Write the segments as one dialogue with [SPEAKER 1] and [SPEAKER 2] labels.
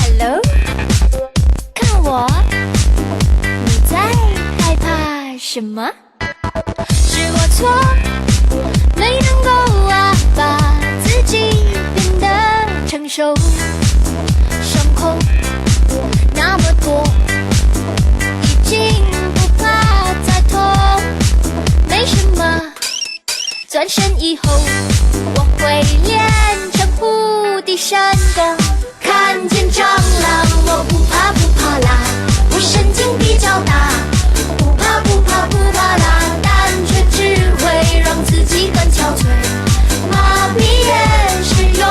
[SPEAKER 1] Hello， 看我，你在害怕什么？是我错，没能够把自己变得成熟，伤口那么多，已经不怕再痛，没什么。转身以后，我会练成无敌神功。看见蟑螂，我不怕不怕啦，我神经比较大，不怕不怕不怕啦，但却只会让自己更憔悴。麻痹也是勇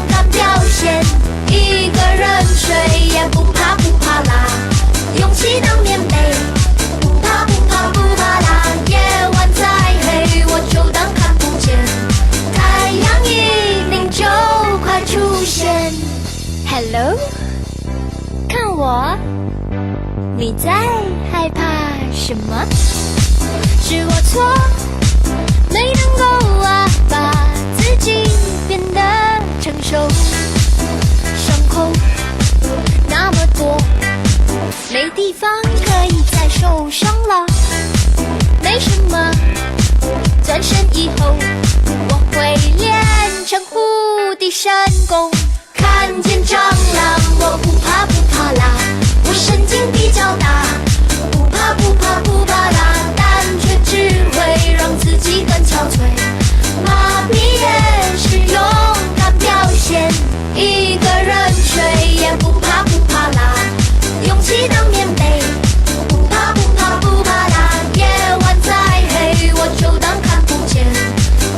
[SPEAKER 1] 敢表现，一个人睡也不怕不怕啦，勇气当棉被，不怕不怕不怕啦，夜晚再黑我就当看不见，太阳一定就快出现。Hello， 看我，你在害怕什么？是我错，没能够把自己变得成熟，伤口那么多，没地方可以再受伤了，没什么。转身以后，我会练成无敌神功。看见蟑螂，我不怕不怕啦，我神经比较大，不怕不怕不怕啦，但却只会让自己更憔悴。麻痹也是勇敢表现，一个人睡也不怕不怕啦，勇气当棉被，不怕不怕不怕啦，夜晚再黑我就当看不见，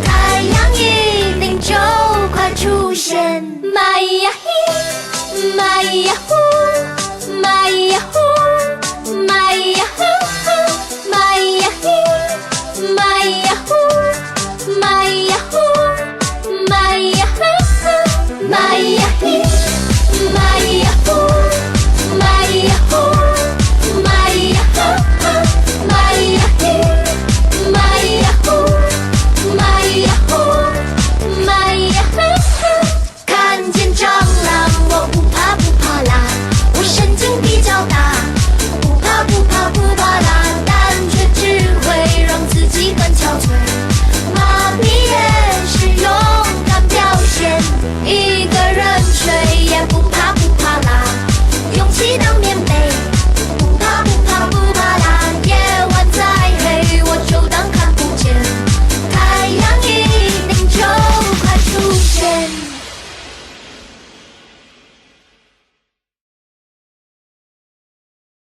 [SPEAKER 1] 太阳一定就快出现。玛呀嘿，玛呀呼。